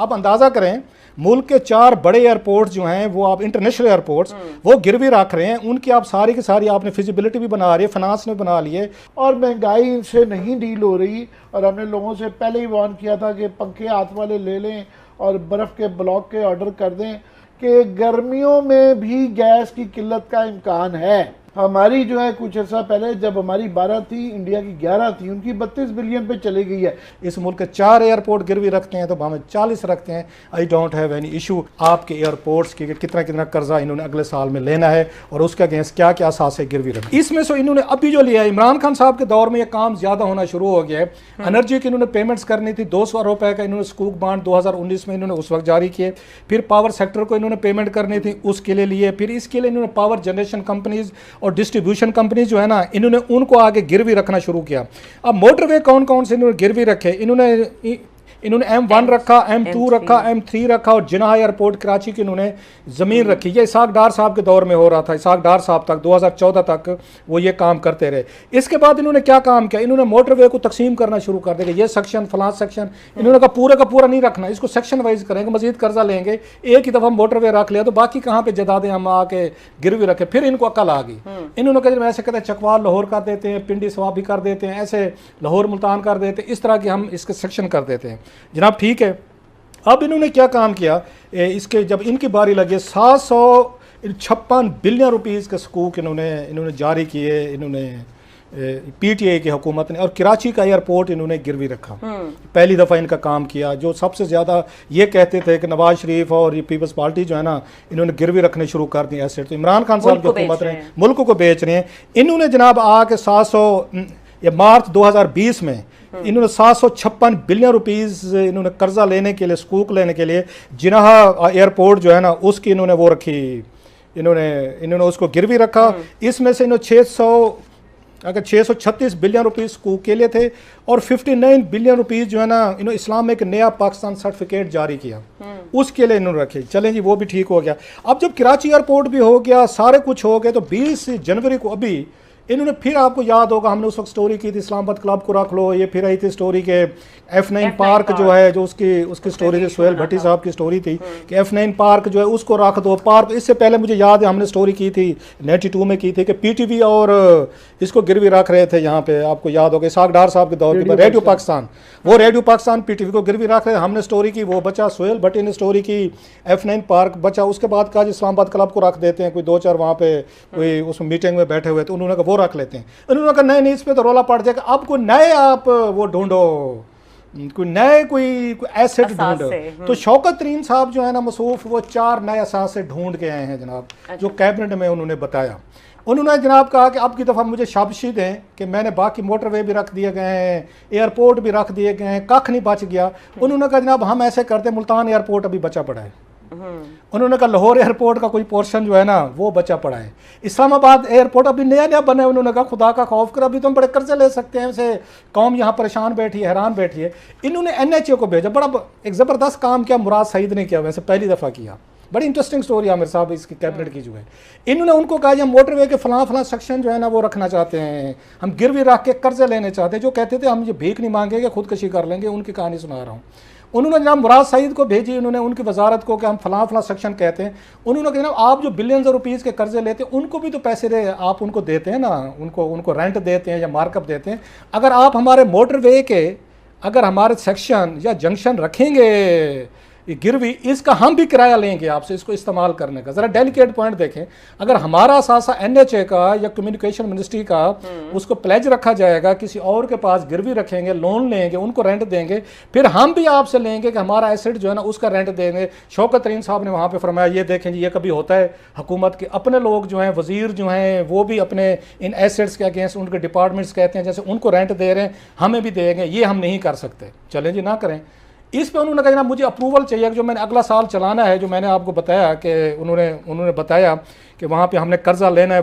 आप अंदाज़ा करें, मुल्क के 4 बड़े एयरपोर्ट जो हैं वो आप इंटरनेशनल एयरपोर्ट्स वो गिरवी रख रहे हैं, उनकी आप सारी की सारी आपने फिजिबिलिटी भी बना रही है, फाइनेंस ने बना लिए। और महंगाई से नहीं डील हो रही, और हमने लोगों से पहले ही वार्न किया था कि पंखे हाथ वाले ले लें और बर्फ़ के ब्लॉक के ऑर्डर कर दें कि गर्मियों में भी गैस की किल्लत का इम्कान है। हमारी जो है कुछ अर्सा पहले जब हमारी 12 थी, इंडिया की 11 थी, उनकी 32 बिलियन पे चली गई है। इस मुल्क के 4 एयरपोर्ट गिरवी रखते हैं तो हमें 40 रखते हैं। I don't have any issue आपके एयरपोर्ट्स की कितना कितना कर्जा इन्होंने अगले साल में लेना है और उसके अगेंस्ट क्या क्या असासे गिरवी रखना। इसमें से इन्होंने अभी जो लिया है, इमरान खान साहब के दौर में ये काम ज़्यादा होना शुरू हो गया है। एनर्जी की इन्होंने पेमेंट्स करनी थी, 200 रुपये का इन्होंने स्कूक बांड 2019 में इन्होंने उस वक्त जारी किए। फिर पावर सेक्टर को इन्होंने पेमेंट करनी थी, उसके लिए लिए। फिर इसके लिए इन्होंने पावर जनरेशन कंपनीज और डिस्ट्रीब्यूशन कंपनी जो है ना, इन्होंने उनको आगे गिरवी रखना शुरू किया। अब मोटरवे कौन कौन से इन्होंने गिरवी रखे, इन्होंने M1 रखा, M2 रखा, M3 रखा और जिनाह एयरपोर्ट कराची की इन्होंने ज़मीन रखी। ये इसाक डार साहब के दौर में हो रहा था, इसाक डार साहब तक 2014 तक वो ये काम करते रहे। इसके बाद इन्होंने क्या काम किया, इन्होंने मोटरवे को तकसीम करना शुरू कर देगा। ये सेक्शन फलां सेक्शन, इन्होंने कहा पूरे का पूरा नहीं रखना, इसको सेक्शन वाइज करेंगे, मजीद कर्जा लेंगे। एक ही दफ़ा मोटरवे रख लिया तो बाकी कहाँ पर जदादे हम आके गिरवी रखे। फिर इनको अकल आ गई, इन्होंने कहा ऐसे कहते हैं चकवाल लाहौर कर देते हैं, पिंडी सवाबी कर देते हैं, ऐसे लाहौर मुल्तान कर देते हैं, इस तरह के हम इसके सेक्शन कर देते हैं। जनाब ठीक है, अब इन्होंने क्या काम किया, इसके जब इनकी बारी लगी 756 बिलियन रुपीस के सकूक इन्होंने जारी किए, इन्होंने PTI की हुकूमत ने, और कराची का एयरपोर्ट इन्होंने गिरवी रखा। पहली दफ़ा इनका काम किया। जो सबसे ज़्यादा ये कहते थे कि नवाज शरीफ और ये पीपल्स पार्टी जो है ना, इन्होंने गिरवी रखने शुरू कर दिए एसेट, तो इमरान खान साहब की हुकूमत ने मुल्क को बेच रहे हैं। इन्होंने जनाब आके 700 मार्च 2020 में इन्होंने 756 बिलियन रुपीस इन्होंने कर्जा लेने के लिए, सकूक लेने के लिए जिनाह एयरपोर्ट जो है ना उसकी इन्होंने वो रखी, इन्होंने उसको गिरवी रखा। इसमें से इन्होंने 636 बिलियन रुपीस सकूक के लिए थे और 59 बिलियन रुपीस जो है ना इन्होंने इस्लाम में एक नया पाकिस्तान सर्टिफिकेट जारी किया, उसके लिए इन्होंने रखे। चलें जी, वो भी ठीक हो गया। अब जब कराची एयरपोर्ट भी हो गया, सारे कुछ हो गए, तो 20 जनवरी को अभी इन्होंने फिर, आपको याद होगा हमने उस वक्त स्टोरी की थी, इस्लामाबाद क्लब को रख लो, ये फिर आई थी स्टोरी के F9 पार्क जो है, जो उसकी स्टोरी थी, सोहेल भट्टी साहब की स्टोरी थी कि F9 पार्क जो है उसको रख दो। पार्क, इससे पहले मुझे याद है हमने स्टोरी की थी 92 में की थी कि PTV और इसको गिरवी रख रहे थे यहाँ पे, आपको याद होगा इसाक डार साहब के दौर के, रेडियो पाकिस्तान, वो रेडियो पाकिस्तान PTV को गिरवी रख रहे, हमने स्टोरी की, वो बचा। सोहेल भट्टी ने स्टोरी की, F9 पार्क बचा। उसके बाद कहा इस्लामाबाद क्लब को रख देते हैं, कोई 2-4 वहाँ पे कोई उसमें मीटिंग में बैठे हुए, तो उन्होंने कहा वो रख लेते हैं। उन्होंने कहा नहीं, इस पर तो रोला पड़ जाएगा, अब कोई नए आप वो ढूंढो, कोई नए कोई एसेट ढूंढो। तो शौकत तरीन साहब जो है ना मसूफ, वो 4 नए असासे ढूंढ के आए हैं जनाब, जो कैबिनेट में उन्होंने बताया। उन्होंने जनाब कहा कि अब की दफ़ा मुझे शाबाशी दें कि मैंने बाकी मोटरवे भी रख दिए गए हैं, एयरपोर्ट भी रख दिए गए हैं, कख नहीं बच गया। उन्होंने कहा जनाब हम ऐसे करते, मुल्तान एयरपोर्ट अभी बचा पड़ा है। उन्होंने कहा लाहौर एयरपोर्ट का कोई पोर्शन जो है ना वो बचा पड़ा है। इस्लामाबाद एयरपोर्ट अभी नया नया बना है, उन्होंने कहा खुदा का खौफ कर, अभी तो हम बड़े कर्जे ले सकते हैं, ऐसे कौम यहाँ परेशान बैठी है, हैरान बैठी है। इन्होंने NHA को भेजा, बड़ा एक ज़बरदस्त काम किया, मुराद सईद ने किया, वैसे पहली दफ़ा किया। बड़ी इंटरेस्टिंग स्टोरी आमिर साहब इसकी कैबिनेट की जो है। इन्होंने उनको कहा हम मोटरवे के फलां सेक्शन जो है ना वो रखना चाहते हैं, हम गिरवी रख के कर्जे लेने चाहते हैं। जो कहते थे हम ये भीख नहीं मांगेंगे, खुदकशी कर लेंगे, उनकी कहानी सुना रहा हूँ। उन्होंने जनाब मुराद सईद को भेजी, उन्होंने उनकी वजारत को कि हम फलां सेक्शन कहते हैं। उन्होंने कहा जनाब आप जो बिलियंस ऑफ रुपीज़ के कर्जे लेते हैं उनको भी तो पैसे दे, आप उनको देते हैं ना, उनको रेंट देते हैं या मार्कअप देते हैं। अगर आप हमारे मोटरवे के अगर हमारे सेक्शन या जंक्शन रखेंगे गिरवी, इसका हम भी किराया लेंगे आपसे इसको इस्तेमाल करने का। ज़रा डेलिकेट पॉइंट देखें, अगर हमारा सासा NHA का या कम्युनिकेशन मिनिस्ट्री का उसको प्लेज रखा जाएगा, किसी और के पास गिरवी रखेंगे, लोन लेंगे, उनको रेंट देंगे, फिर हम भी आपसे लेंगे कि हमारा एसेट जो है ना उसका रेंट देंगे। शौकत तरीन साहब ने वहाँ पे फरमाया ये देखें जी, ये कभी होता है हुकूमत के अपने लोग जो हैं, वजीर जो हैं, वो भी अपने इन एसेट्स के अगेंस्ट उनके डिपार्टमेंट्स कहते हैं जैसे उनको रेंट दे रहे हैं हमें भी देंगे, ये हम नहीं कर सकते। चलें जी, ना करें। इस पे उन्होंने कहा मुझे अप्रूवल चाहिए, जो मैंने अगला साल चलाना है, जो मैंने आपको बताया कि उन्होंने बताया कि वहाँ पे हमने कर्जा लेना है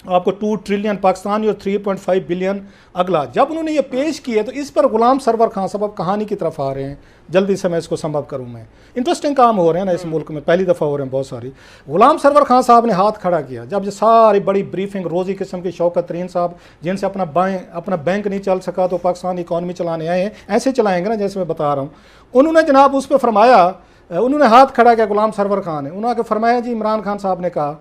आपको 2 ट्रिलियन पाकिस्तानी और 3.5 बिलियन अगला। जब उन्होंने ये पेश किए तो इस पर गुलाम सरवर खान साहब अब कहानी की तरफ आ रहे हैं। जल्दी से मैं इसको संभव करूं। मैं इंटरेस्टिंग काम हो रहे हैं ना इस मुल्क में, पहली दफ़ा हो रहे हैं बहुत सारी। गुलाम सरवर खान साहब ने हाथ खड़ा किया जब ये सारी बड़ी ब्रीफिंग रोज़ी किस्म की शौकत तरीन साहब जिनसे अपना बैंक नहीं चल सका तो पाकिस्तान इकॉनमी चलाने आए हैं, ऐसे चलाएंगे ना जैसे मैं बता रहा हूँ। उन्होंने जनाब उस पर फरमाया, उन्होंने हाथ खड़ा किया गुलाम सरवर खान ने, उन्होंने फरमाया जी इमरान खान साहब ने कहा,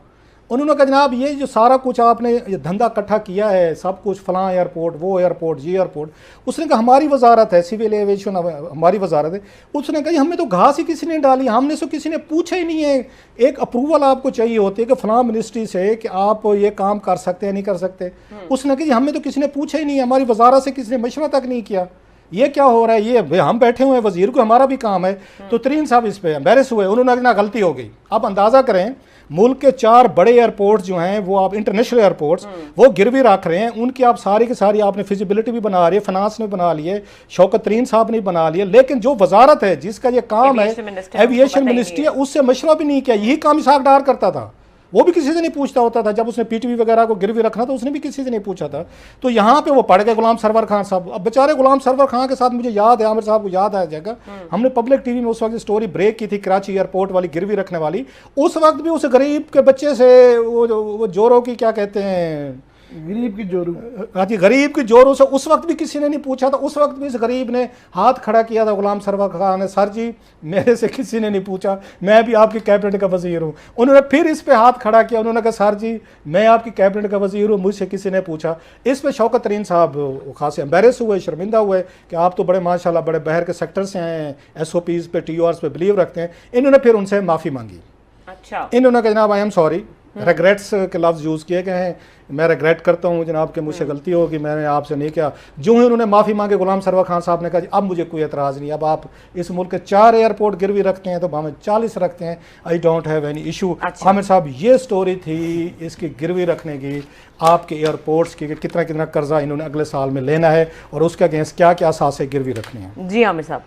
उन्होंने कहा जनाब ये जो सारा कुछ आपने ये धंधा इकट्ठा किया है, सब कुछ फलां एयरपोर्ट, वो एयरपोर्ट, ये एयरपोर्ट, उसने कहा हमारी वजारत है, सिविल एविएशन हमारी वजारत है। उसने कहा हमें तो घास ही किसी ने डाली, हमने से किसी ने पूछा ही नहीं है। एक अप्रूवल आपको चाहिए होती है कि फलां मिनिस्ट्री से कि आप ये काम कर सकते हैं नहीं कर सकते। उसने कहा हमें तो किसी ने पूछा ही नहीं है, हमारी वजारत से किसी ने मशवरा तक नहीं किया। ये क्या हो रहा है, ये हम बैठे हुए हैं, वजीर को हमारा भी काम है। तो तरीन साहब इस पे एम्बेरस हुए, उन्होंने ना गलती हो गई। आप अंदाज़ा करें मुल्क के 4 बड़े एयरपोर्ट जो हैं वो आप इंटरनेशनल एयरपोर्ट्स वो गिरवी रख रहे हैं, उनकी आप सारी की सारी आपने फिजिबिलिटी भी बना रही है, फाइनेंस ने बना ली है, शौकत तरीन साहब ने बना लिया, लेकिन जो वजारत है जिसका ये काम है एविएशन मिनिस्ट्री है, उससे मशवरा भी नहीं किया। यही काम इसाक डार करता था, वो भी किसी से नहीं पूछता होता था। जब उसने पीटीवी वगैरह को गिरवी रखना तो उसने भी किसी से नहीं पूछा था। तो यहाँ पे वो पड़ गए गुलाम सरवर खान साहब। अब बेचारे गुलाम सरवर खान के साथ मुझे याद है, आमिर साहब को याद आ जाएगा, हमने पब्लिक टीवी में उस वक्त स्टोरी ब्रेक की थी कराची एयरपोर्ट वाली गिरवी रखने वाली। उस वक्त भी उस गरीब के बच्चे से वो जोरों की क्या कहते हैं, गरीब की जोरू, हाँ जी, गरीब की जोरों से उस वक्त भी किसी ने नहीं पूछा था। उस वक्त भी इस गरीब ने हाथ खड़ा किया था गुलाम सरवर खान ने, सर जी मेरे से किसी ने नहीं पूछा, मैं भी आपकी कैबिनेट का वजीर हूँ। उन्होंने फिर इस पे हाथ खड़ा किया, उन्होंने कहा सर जी मैं आपकी कैबिनेट का वजीर हूँ, मुझसे किसी ने पूछा। इस पे शौकत तरीन साहब खासे एम्बेरस हुए, शर्मिंदा हुए कि आप तो बड़े माशाल्लाह बड़े बहर के सेक्टर से आए हैं, SOPs पे TORs पे बिलीव रखते हैं। इन्होंने फिर उनसे माफ़ी मांगी। अच्छा, इन्होंने कहा जनाब आई एम सॉरी, रेग्रेट्स के लफ्ज़ यूज़ किए गए हैं, मैं रेग्रेट करता हूँ जनाब कि मुझसे गलती होगी, मैंने आपसे नहीं किया। जो ही उन्होंने माफ़ी मांगे गुलाम सरवर खान साहब ने कहा अब मुझे कोई एतराज़ नहीं, अब आप इस मुल्क के 4 एयरपोर्ट गिरवी रखते हैं तो हमें 40 रखते हैं, I don't have any issue. Aamir साहब ये स्टोरी थी इसकी गिरवी रखने की, आपके एयरपोर्ट्स की, कितना कितना कर्जा इन्होंने अगले साल में लेना है और उसके अगेंस्ट क्या क्या असासे गिरवी रखनी है। जी आमिर साहब,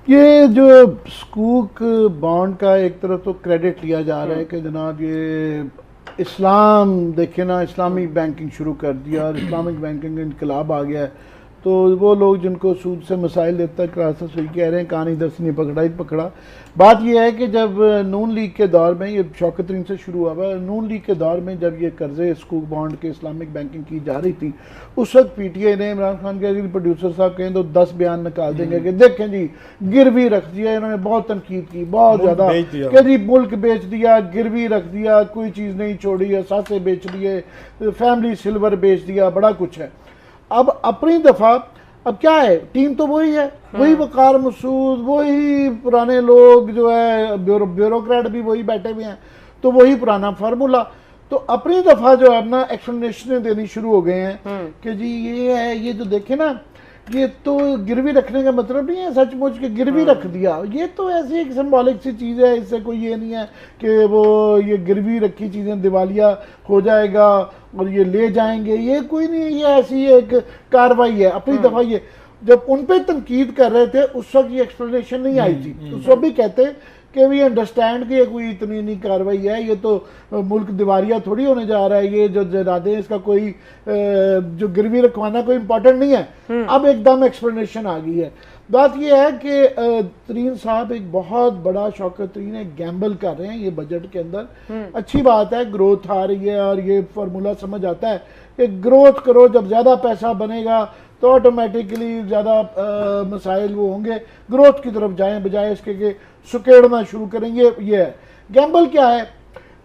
ये जो स्कूक बॉन्ड का एक तरफ तो क्रेडिट लिया जा रहा है कि जनाब ये इस्लाम देखे ना, इस्लामिक बैंकिंग शुरू कर दिया और इस्लामिक बैंकिंग का इनकलाब आ गया है। तो वो लोग जिनको सूद से मसाइल देता है क्रासा सुई कह रहे हैं कहानी दस नहीं पकड़ा ही पकड़ा। बात यह है कि जब नून लीग के दौर में, ये शौकत तरीन से शुरू हुआ, नून लीग के दौर में जब ये कर्जे स्कूक बॉन्ड के इस्लामिक बैंकिंग की जा रही थी, उस वक्त PTI ने इमरान खान के प्रोड्यूसर साहब कहें तो 10 बयान निकाल देंगे कि देखें जी गिरवी रख दिया, इन्होंने बहुत तनकीद की बहुत ज़्यादा कि जी मुल्क बेच दिया, गिरवी रख दिया, कोई चीज़ नहीं छोड़ी, असासे बेच दिए, फैमिली सिल्वर बेच दिया, बड़ा कुछ है। अब अपनी दफ़ा अब क्या है, टीम तो वही है, वही वकार मसूद, वही पुराने लोग जो है, ब्यूरोक्रेट भी वही बैठे हुए हैं, तो वही पुराना फार्मूला। तो अपनी दफ़ा जो है अपना एक्सप्लेनेशन देनी शुरू हो गए हैं कि जी ये है, ये जो देखे ना, ये तो गिरवी रखने का मतलब नहीं है सचमुच के गिरवी रख दिया, ये तो ऐसी एक सिंबॉलिक सी चीज़ है, इससे कोई ये नहीं है कि वो ये गिरवी रखी चीज़ें दिवालिया हो जाएगा और ये ले जाएंगे, ये कोई नहीं, ये ऐसी एक कार्रवाई है। अपनी दफ़ा ये जब उन पर तनकीद कर रहे थे उस वक्त ये एक्सप्लेनेशन नहीं आई थी, उस वक्त भी कहते कि वी अंडरस्टैंड कि ये कोई इतनी नहीं कार्रवाई है, ये तो मुल्क दिवालिया थोड़ी होने जा रहा है, ये जो जरादे हैं इसका कोई जो गिरवी रखवाना कोई इंपॉर्टेंट नहीं है। अब एकदम एक्सप्लेनेशन आ गई है। बात यह है कि तरीन साहब एक बहुत बड़ा शौकत तरीन है, गैम्बल कर रहे हैं ये बजट के अंदर। अच्छी बात है, ग्रोथ आ रही है और ये फार्मूला समझ आता है कि ग्रोथ करो, जब ज़्यादा पैसा बनेगा तो ऑटोमेटिकली ज़्यादा मसाइल वो होंगे, ग्रोथ की तरफ जाएं बजाय इसके कि सुकेड़ना शुरू करेंगे। ये है गैम्बल। क्या है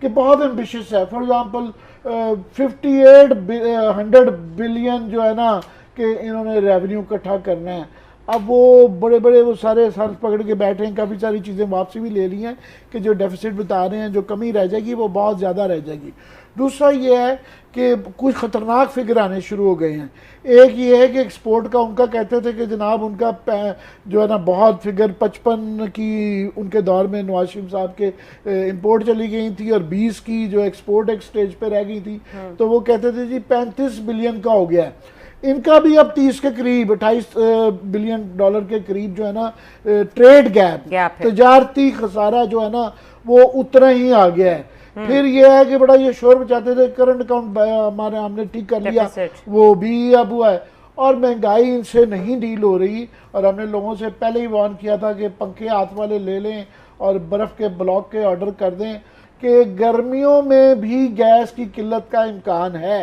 कि बहुत एम्बिशियस है। फॉर एग्जांपल 5800 बिलियन जो है ना कि इन्होंने रेवेन्यू इकट्ठा करना है। अब वो बड़े बड़े वो सारे सर पकड़ के बैठे हैं, काफ़ी सारी चीज़ें वापसी भी ले ली हैं कि जो डेफिसिट बता रहे हैं, जो कमी रह जाएगी वो बहुत ज़्यादा रह जाएगी। दूसरा ये है कि कुछ ख़तरनाक फिगर आने शुरू हो गए हैं। एक ये है कि एक्सपोर्ट का उनका कहते थे कि जनाब उनका जो है ना बहुत फिगर 55 की उनके दौर में नवाज शरीफ साहब के इंपोर्ट चली गई थी और 20 की जो एक्सपोर्ट एक स्टेज पे रह गई थी, तो वो कहते थे जी 35 बिलियन का हो गया है। इनका भी अब 30 के करीब 28 बिलियन डॉलर के करीब जो है ना ट्रेड गैप तजारती खसारा जो है ना वो उतना ही आ गया है। फिर ये है कि बड़ा ये शोर मचाते थे करंट अकाउंट हमारे हमने ठीक कर लिया, Deficit. वो भी अब हुआ है और महंगाई इनसे नहीं डील हो रही। और हमने लोगों से पहले ही वार्न किया था कि पंखे हाथ वाले ले लें और बर्फ़ के ब्लॉक के ऑर्डर कर दें कि गर्मियों में भी गैस की किल्लत का इम्कान है।